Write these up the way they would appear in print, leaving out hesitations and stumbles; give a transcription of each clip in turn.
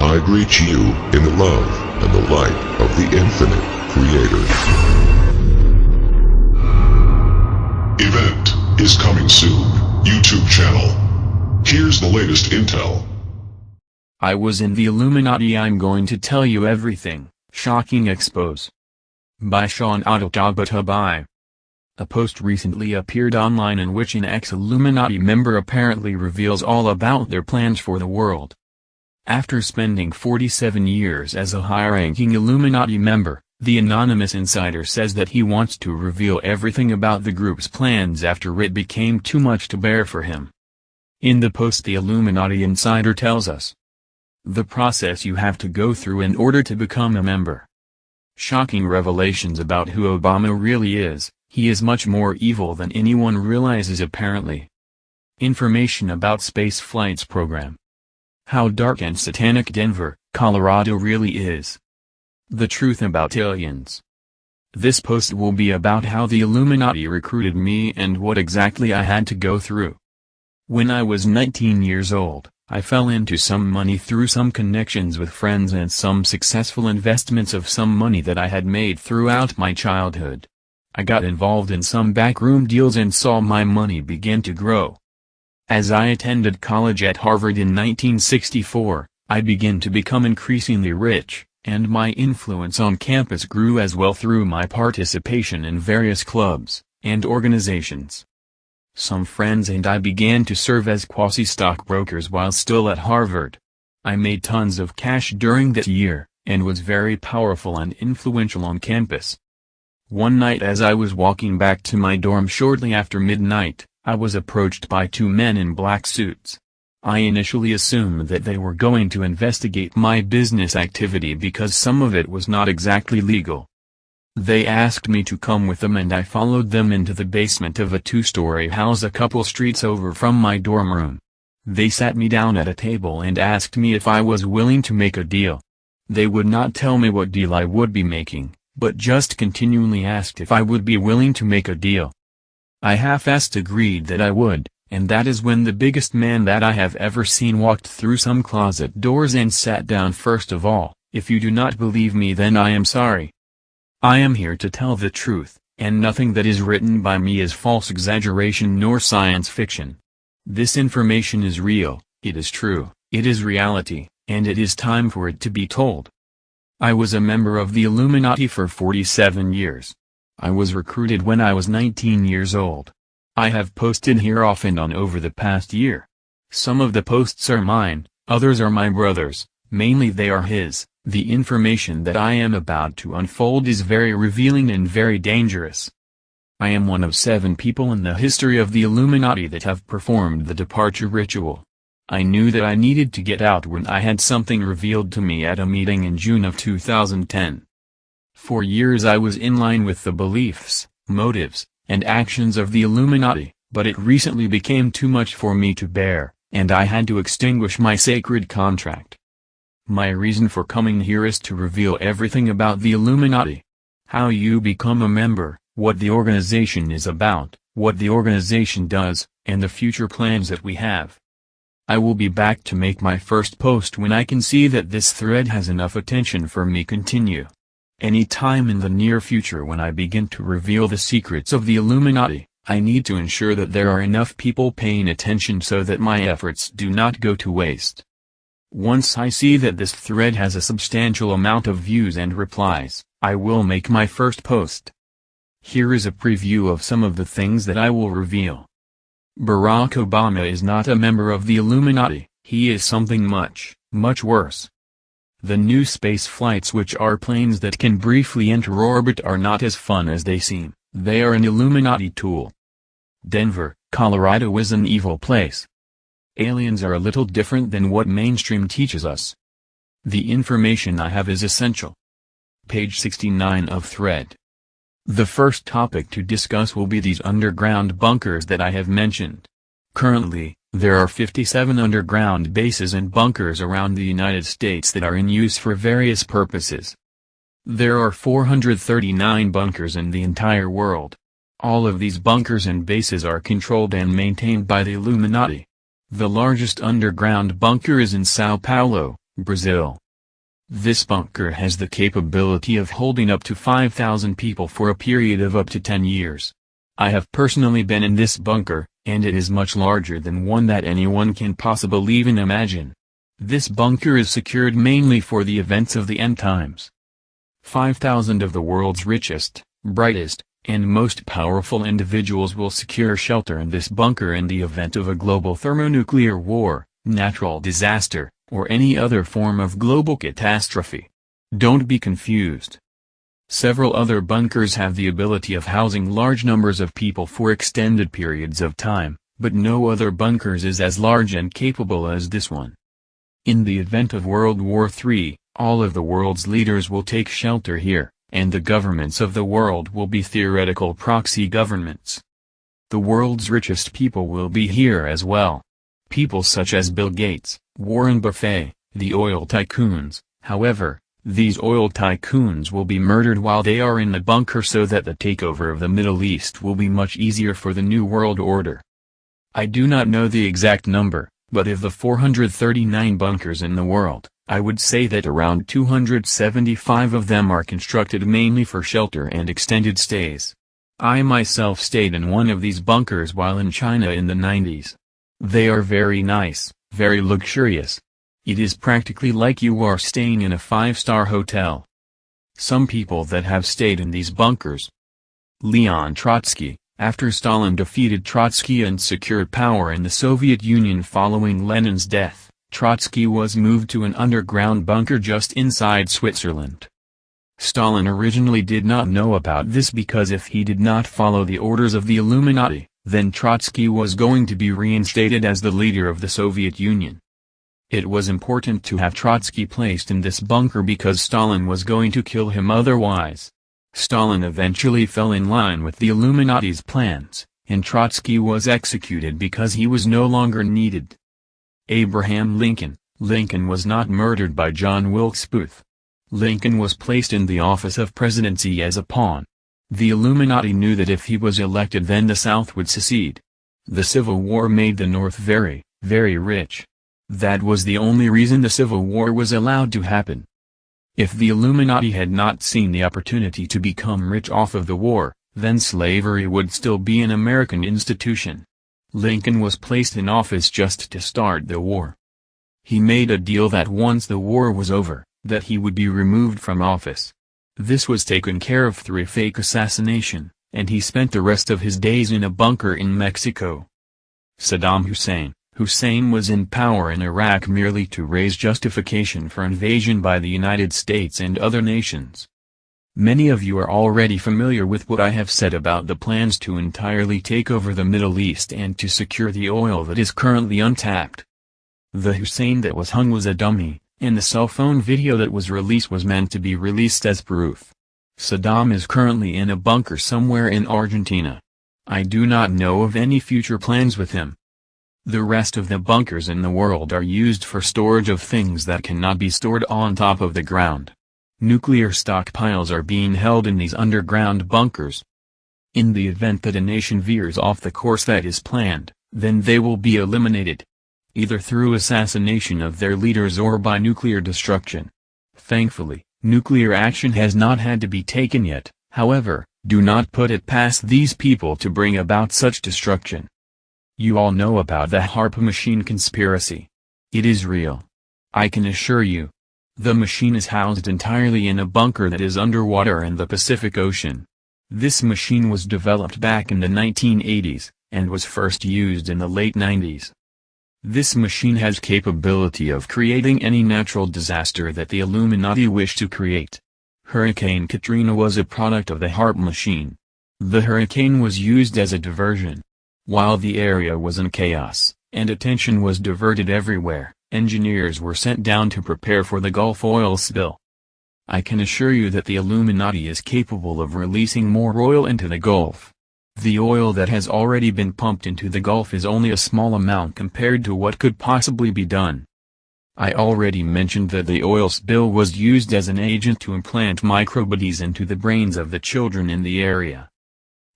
I greet you in the love and the light of the infinite Creator. Event is coming soon. YouTube channel. Here's the latest intel. I was in the Illuminati. I'm going to tell you everything. Shocking expose. By Sean Adaltabatabai. A post recently appeared online in which an ex-Illuminati member apparently reveals all about their plans for the world. After spending 47 years as a high-ranking Illuminati member, the anonymous insider says that he wants to reveal everything about the group's plans after it became too much to bear for him. In the post, the Illuminati insider tells us the process you have to go through in order to become a member. Shocking revelations about who Obama really is. He is much more evil than anyone realizes apparently. Information about space flight's program. How dark and satanic Denver, Colorado really is. The truth about aliens. This post will be about how the Illuminati recruited me and what exactly I had to go through. When I was 19 years old, I fell into some money through some connections with friends and some successful investments of some money that I had made throughout my childhood. I got involved in some backroom deals and saw my money begin to grow. As I attended college at Harvard in 1964, I began to become increasingly rich, and my influence on campus grew as well through my participation in various clubs and organizations. Some friends and I began to serve as quasi-stockbrokers while still at Harvard. I made tons of cash during that year, and was very powerful and influential on campus. One night as I was walking back to my dorm shortly after midnight, I was approached by two men in black suits. I initially assumed that they were going to investigate my business activity because some of it was not exactly legal. They asked me to come with them and I followed them into the basement of a two-story house a couple streets over from my dorm room. They sat me down at a table and asked me if I was willing to make a deal. They would not tell me what deal I would be making, but just continually asked if I would be willing to make a deal. I half-assed agreed that I would, and that is when the biggest man that I have ever seen walked through some closet doors and sat down. First of all, if you do not believe me, then I am sorry. I am here to tell the truth, and nothing that is written by me is false exaggeration nor science fiction. This information is real, it is true, it is reality, and it is time for it to be told. I was a member of the Illuminati for 47 years. I was recruited when I was 19 years old. I have posted here off and on over the past year. Some of the posts are mine, others are my brother's, mainly they are his. The information that I am about to unfold is very revealing and very dangerous. I am one of 7 people in the history of the Illuminati that have performed the departure ritual. I knew that I needed to get out when I had something revealed to me at a meeting in June of 2010. For years I was in line with the beliefs, motives, and actions of the Illuminati, but it recently became too much for me to bear, and I had to extinguish my sacred contract. My reason for coming here is to reveal everything about the Illuminati. How you become a member, what the organization is about, what the organization does, and the future plans that we have. I will be back to make my first post when I can see that this thread has enough attention for me continue. Any time in the near future when I begin to reveal the secrets of the Illuminati, I need to ensure that there are enough people paying attention so that my efforts do not go to waste. Once I see that this thread has a substantial amount of views and replies, I will make my first post. Here is a preview of some of the things that I will reveal. Barack Obama is not a member of the Illuminati, he is something much, much worse. The new space flights, which are planes that can briefly enter orbit, are not as fun as they seem, they are an Illuminati tool. Denver, Colorado is an evil place. Aliens are a little different than what mainstream teaches us. The information I have is essential. Page 69 of thread. The first topic to discuss will be these underground bunkers that I have mentioned. Currently, there are 57 underground bases and bunkers around the United States that are in use for various purposes. There are 439 bunkers in the entire world. All of these bunkers and bases are controlled and maintained by the Illuminati. The largest underground bunker is in Sao Paulo, Brazil. This bunker has the capability of holding up to 5,000 people for a period of up to 10 years. I have personally been in this bunker, and it is much larger than one that anyone can possibly even imagine. This bunker is secured mainly for the events of the end times. 5,000 of the world's richest, brightest, and most powerful individuals will secure shelter in this bunker in the event of a global thermonuclear war, natural disaster, or any other form of global catastrophe. Don't be confused. Several other bunkers have the ability of housing large numbers of people for extended periods of time, but no other bunkers is as large and capable as this one. In the event of World War III, all of the world's leaders will take shelter here, and the governments of the world will be theoretical proxy governments. The world's richest people will be here as well. People such as Bill Gates, Warren Buffett, the oil tycoons. However, these oil tycoons will be murdered while they are in the bunker so that the takeover of the Middle East will be much easier for the New World Order. I do not know the exact number, but of the 439 bunkers in the world, I would say that around 275 of them are constructed mainly for shelter and extended stays. I myself stayed in one of these bunkers while in China in the 90s. They are very nice, very luxurious. It is practically like you are staying in a 5-star hotel. Some people that have stayed in these bunkers. Leon Trotsky. After Stalin defeated Trotsky and secured power in the Soviet Union following Lenin's death, Trotsky was moved to an underground bunker just inside Switzerland. Stalin originally did not know about this because if he did not follow the orders of the Illuminati, then Trotsky was going to be reinstated as the leader of the Soviet Union. It was important to have Trotsky placed in this bunker because Stalin was going to kill him otherwise. Stalin eventually fell in line with the Illuminati's plans, and Trotsky was executed because he was no longer needed. Abraham Lincoln. Lincoln was not murdered by John Wilkes Booth. Lincoln was placed in the office of presidency as a pawn. The Illuminati knew that if he was elected then the South would secede. The Civil War made the North very, very rich. That was the only reason the Civil War was allowed to happen. If the Illuminati had not seen the opportunity to become rich off of the war, then slavery would still be an American institution. Lincoln was placed in office just to start the war. He made a deal that once the war was over, that he would be removed from office. This was taken care of through a fake assassination, and he spent the rest of his days in a bunker in Mexico. Saddam Hussein. Hussein was in power in Iraq merely to raise justification for invasion by the United States and other nations. Many of you are already familiar with what I have said about the plans to entirely take over the Middle East and to secure the oil that is currently untapped. The Hussein that was hung was a dummy, and the cell phone video that was released was meant to be released as proof. Saddam is currently in a bunker somewhere in Argentina. I do not know of any future plans with him. The rest of the bunkers in the world are used for storage of things that cannot be stored on top of the ground. Nuclear stockpiles are being held in these underground bunkers. In the event that a nation veers off the course that is planned, then they will be eliminated. Either through assassination of their leaders or by nuclear destruction. Thankfully, nuclear action has not had to be taken yet, however, do not put it past these people to bring about such destruction. You all know about the HAARP machine conspiracy. It is real. I can assure you. The machine is housed entirely in a bunker that is underwater in the Pacific Ocean. This machine was developed back in the 1980s, and was first used in the late 90s. This machine has capability of creating any natural disaster that the Illuminati wish to create. Hurricane Katrina was a product of the HAARP machine. The hurricane was used as a diversion. While the area was in chaos, and attention was diverted everywhere, engineers were sent down to prepare for the Gulf oil spill. I can assure you that the Illuminati is capable of releasing more oil into the Gulf. The oil that has already been pumped into the Gulf is only a small amount compared to what could possibly be done. I already mentioned that the oil spill was used as an agent to implant microbodies into the brains of the children in the area.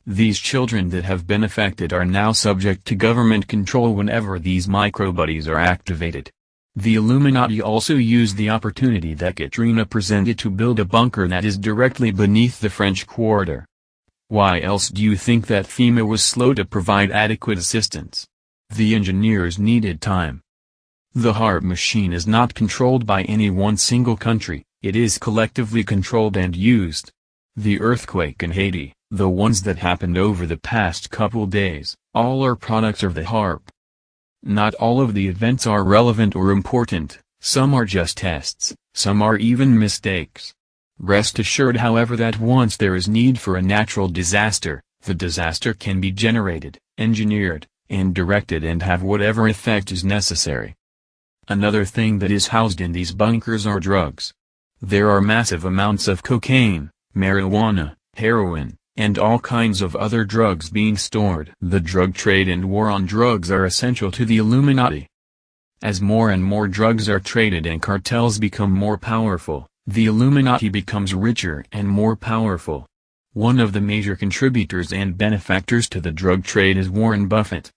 These children that have been affected are now subject to government control whenever these microbodies are activated. The Illuminati also used the opportunity that Katrina presented to build a bunker that is directly beneath the French Quarter. Why else do you think that FEMA was slow to provide adequate assistance? The engineers needed time. The HAARP machine is not controlled by any one single country, it is collectively controlled and used. The earthquake in Haiti, the ones that happened over the past couple days, all are products of the HAARP. Not all of the events are relevant or important, some are just tests, some are even mistakes. Rest assured however that once there is need for a natural disaster, the disaster can be generated, engineered, and directed and have whatever effect is necessary. Another thing that is housed in these bunkers are drugs. There are massive amounts of cocaine, marijuana, heroin, and all kinds of other drugs being stored. The drug trade and war on drugs are essential to the Illuminati. As more and more drugs are traded and cartels become more powerful, the Illuminati becomes richer and more powerful. One of the major contributors and benefactors to the drug trade is Warren Buffett.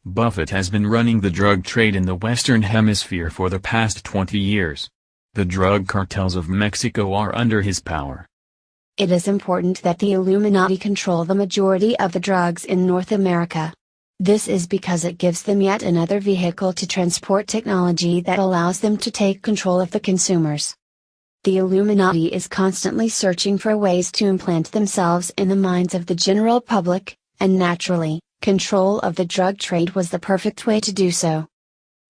Buffett has been running the drug trade in the Western Hemisphere for the past 20 years. The drug cartels of Mexico are under his power. It is important that the Illuminati control the majority of the drugs in North America. This is because it gives them yet another vehicle to transport technology that allows them to take control of the consumers. The Illuminati is constantly searching for ways to implant themselves in the minds of the general public, and naturally, control of the drug trade was the perfect way to do so.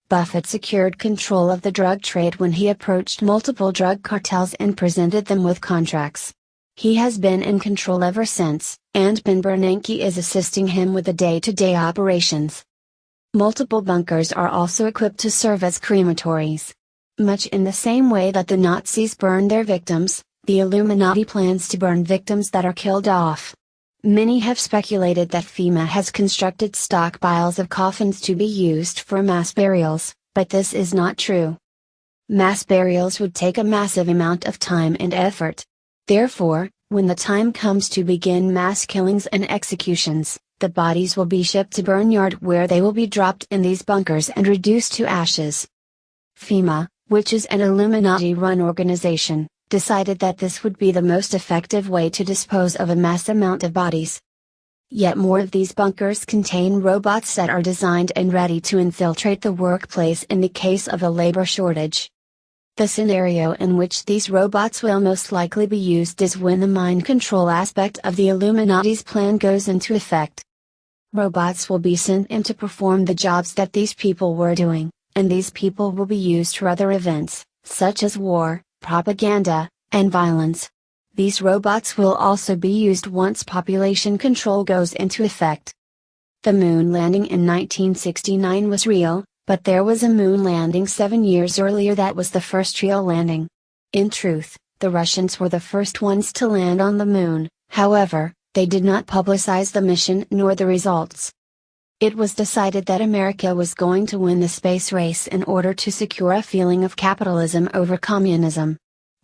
Buffett secured control of the drug trade when he approached multiple drug cartels and presented them with contracts. He has been in control ever since, and Ben Bernanke is assisting him with the day-to-day operations. Multiple bunkers are also equipped to serve as crematories. Much in the same way that the Nazis burned their victims, the Illuminati plans to burn victims that are killed off. Many have speculated that FEMA has constructed stockpiles of coffins to be used for mass burials, but this is not true. Mass burials would take a massive amount of time and effort. Therefore, when the time comes to begin mass killings and executions, the bodies will be shipped to Barnyard where they will be dropped in these bunkers and reduced to ashes. FEMA, which is an Illuminati-run organization, decided that this would be the most effective way to dispose of a mass amount of bodies. Yet more of these bunkers contain robots that are designed and ready to infiltrate the workplace in the case of a labor shortage. The scenario in which these robots will most likely be used is when the mind control aspect of the Illuminati's plan goes into effect. Robots will be sent in to perform the jobs that these people were doing, and these people will be used for other events, such as war, propaganda, and violence. These robots will also be used once population control goes into effect. The moon landing in 1969 was real, but there was a moon landing 7 years earlier that was the first real landing. In truth, the Russians were the first ones to land on the moon, however, they did not publicize the mission nor the results. It was decided that America was going to win the space race in order to secure a feeling of capitalism over communism.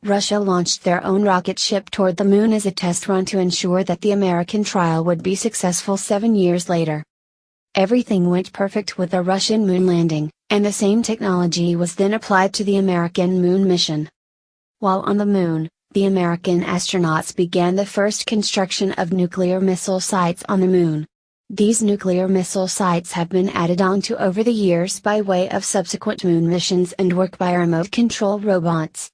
Russia launched their own rocket ship toward the moon as a test run to ensure that the American trial would be successful 7 years later. Everything went perfect with the Russian moon landing, and the same technology was then applied to the American moon mission. While on the moon, the American astronauts began the first construction of nuclear missile sites on the moon. These nuclear missile sites have been added onto over the years by way of subsequent moon missions and work by remote control robots.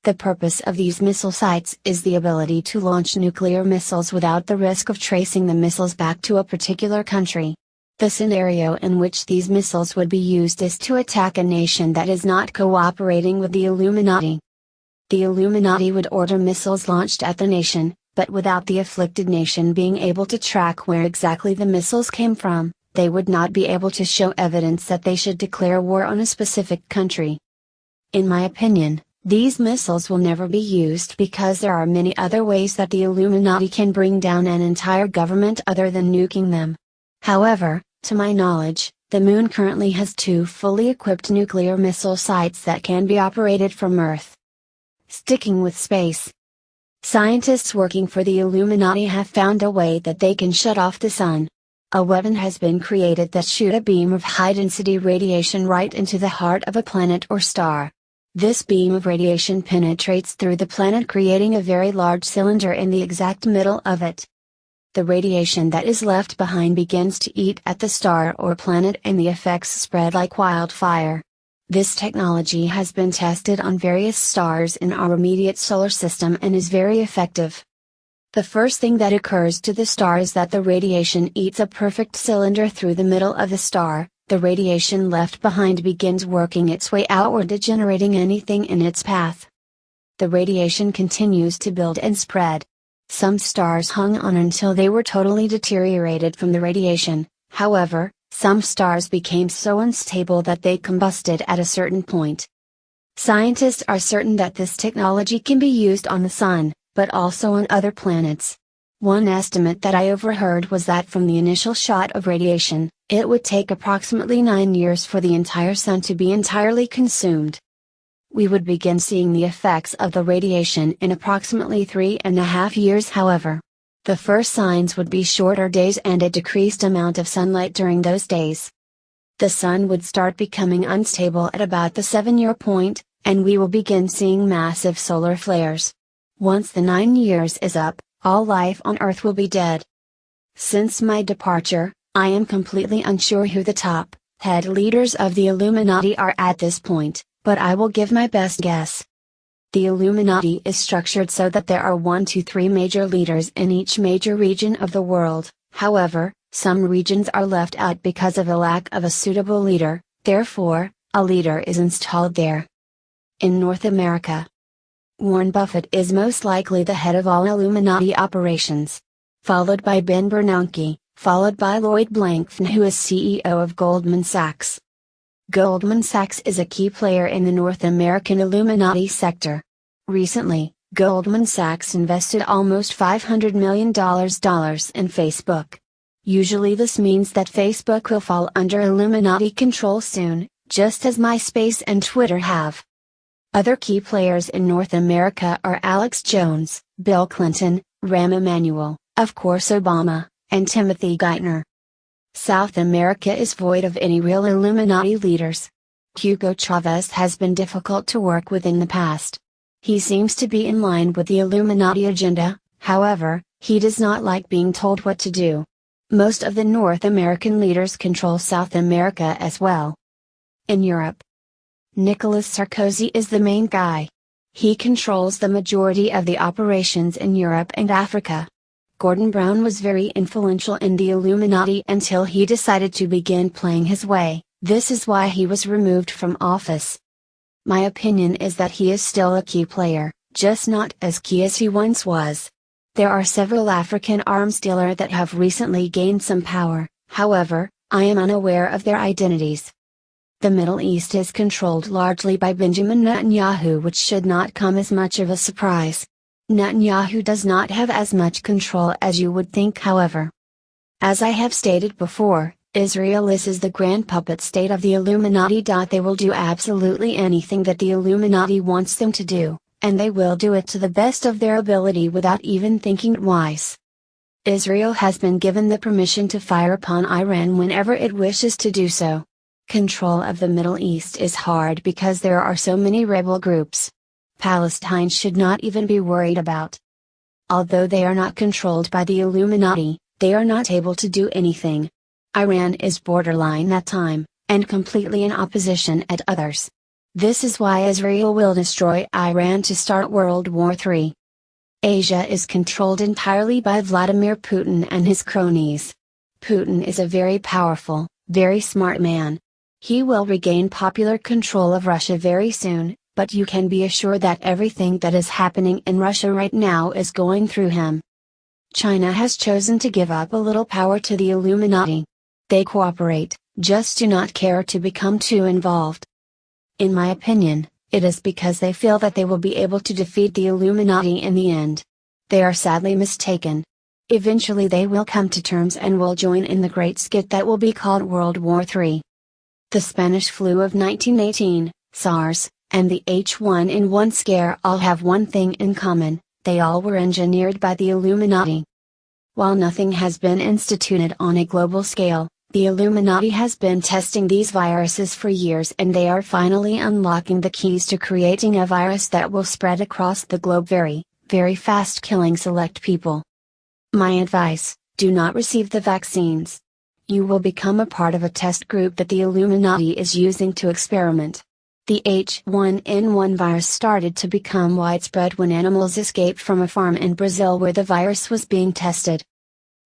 The purpose of these missile sites is the ability to launch nuclear missiles without the risk of tracing the missiles back to a particular country. The scenario in which these missiles would be used is to attack a nation that is not cooperating with the Illuminati. The Illuminati would order missiles launched at the nation, but without the afflicted nation being able to track where exactly the missiles came from, they would not be able to show evidence that they should declare war on a specific country. In my opinion, these missiles will never be used because there are many other ways that the Illuminati can bring down an entire government other than nuking them. However, to my knowledge, the moon currently has 2 fully equipped nuclear missile sites that can be operated from Earth. Sticking with space. Scientists working for the Illuminati have found a way that they can shut off the sun. A weapon has been created that shoot a beam of high-density radiation right into the heart of a planet or star. This beam of radiation penetrates through the planet, creating a very large cylinder in the exact middle of it. The radiation that is left behind begins to eat at the star or planet, and the effects spread like wildfire. This technology has been tested on various stars in our immediate solar system and is very effective. The first thing that occurs to the star is that the radiation eats a perfect cylinder through the middle of the star. The radiation left behind begins working its way outward, degenerating anything in its path. The radiation continues to build and spread. Some stars hung on until they were totally deteriorated from the radiation. However, some stars became so unstable that they combusted at a certain point. Scientists are certain that this technology can be used on the Sun, but also on other planets. One estimate that I overheard was that from the initial shot of radiation, it would take approximately 9 years for the entire Sun to be entirely consumed. We would begin seeing the effects of the radiation in approximately 3.5 years. However, the first signs would be shorter days and a decreased amount of sunlight during those days. The Sun would start becoming unstable at about the 7-year point, and we will begin seeing massive solar flares. Once the 9 years is up, all life on Earth will be dead. Since my departure, I am completely unsure who the top, head leaders of the Illuminati are at this point, but I will give my best guess. The Illuminati is structured so that there are 1 to 3 major leaders in each major region of the world. However, some regions are left out because of a lack of a suitable leader, therefore, a leader is installed there. In North America, Warren Buffett is most likely the head of all Illuminati operations. Followed by Ben Bernanke, followed by Lloyd Blankfein, who is CEO of Goldman Sachs. Goldman Sachs is a key player in the North American Illuminati sector. Recently, Goldman Sachs invested almost $500 million in Facebook. Usually this means that Facebook will fall under Illuminati control soon, just as MySpace and Twitter have. Other key players in North America are Alex Jones, Bill Clinton, Rahm Emanuel, of course Obama, and Timothy Geithner. South America is void of any real Illuminati leaders. Hugo Chavez has been difficult to work with in the past. He seems to be in line with the Illuminati agenda, however, he does not like being told what to do. Most of the North American leaders control South America as well. In Europe, Nicolas Sarkozy is the main guy. He controls the majority of the operations in Europe and Africa. Gordon Brown was very influential in the Illuminati until he decided to begin playing his way. This is why he was removed from office. My opinion is that he is still a key player, just not as key as he once was. There are several African arms dealers that have recently gained some power, however, I am unaware of their identities. The Middle East is controlled largely by Benjamin Netanyahu, which should not come as much of a surprise. Netanyahu does not have as much control as you would think, however. As I have stated before, Israel is the grand puppet state of the Illuminati. They will do absolutely anything that the Illuminati wants them to do, and they will do it to the best of their ability without even thinking twice. Israel has been given the permission to fire upon Iran whenever it wishes to do so. Control of the Middle East is hard because there are so many rebel groups. Palestine should not even be worried about. Although they are not controlled by the Illuminati, they are not able to do anything. Iran is borderline at time, and completely in opposition at others. This is why Israel will destroy Iran to start World War III. Asia is controlled entirely by Vladimir Putin and his cronies. Putin is a very powerful, very smart man. He will regain popular control of Russia very soon, but you can be assured that everything that is happening in Russia right now is going through him. China has chosen to give up a little power to the Illuminati. They cooperate, just do not care to become too involved. In my opinion, it is because they feel that they will be able to defeat the Illuminati in the end. They are sadly mistaken. Eventually they will come to terms and will join in the great skit that will be called World War III. The Spanish flu of 1918, SARS, and the H1N1 scare all have one thing in common: they all were engineered by the Illuminati. While nothing has been instituted on a global scale, the Illuminati has been testing these viruses for years, and they are finally unlocking the keys to creating a virus that will spread across the globe very, very fast, killing select people. My advice: do not receive the vaccines. You will become a part of a test group that the Illuminati is using to experiment. The H1N1 virus started to become widespread when animals escaped from a farm in Brazil where the virus was being tested.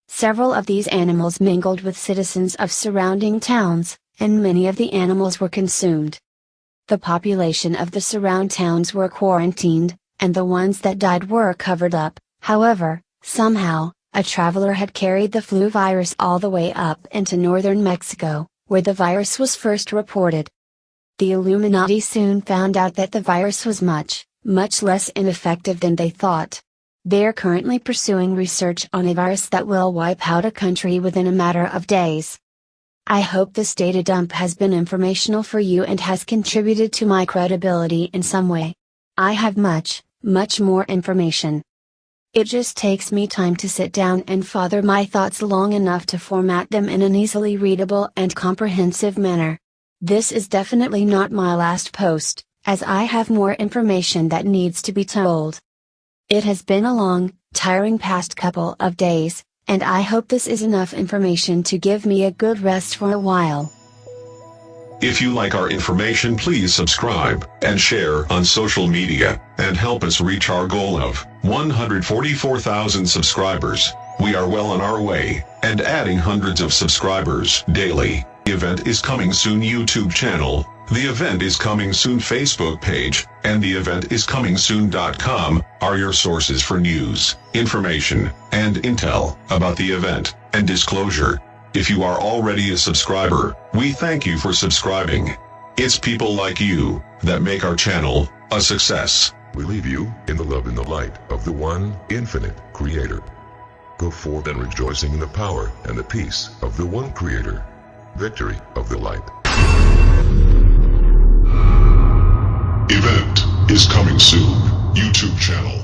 Several of these animals mingled with citizens of surrounding towns, and many of the animals were consumed. The population of the surrounding towns were quarantined, and the ones that died were covered up. However, somehow, a traveler had carried the flu virus all the way up into northern Mexico, where the virus was first reported. The Illuminati soon found out that the virus was much, much less ineffective than they thought. They are currently pursuing research on a virus that will wipe out a country within a matter of days. I hope this data dump has been informational for you and has contributed to my credibility in some way. I have much, much more information. It just takes me time to sit down and father my thoughts long enough to format them in an easily readable and comprehensive manner. This is definitely not my last post, as I have more information that needs to be told. It has been a long, tiring past couple of days, and I hope this is enough information to give me a good rest for a while. If you like our information, please subscribe and share on social media, and help us reach our goal of 144,000 subscribers. We are well on our way, and adding hundreds of subscribers daily. The event is coming soon YouTube channel, the event is coming soon Facebook page, and the event is coming soon.com are your sources for news, information, and intel about the event, and disclosure. If you are already a subscriber, we thank you for subscribing. It's people like you that make our channel a success. We leave you in the love and the light of the one infinite Creator. Go forth and rejoicing in the power and the peace of the one Creator. Victory of the light. Event is coming soon. YouTube channel.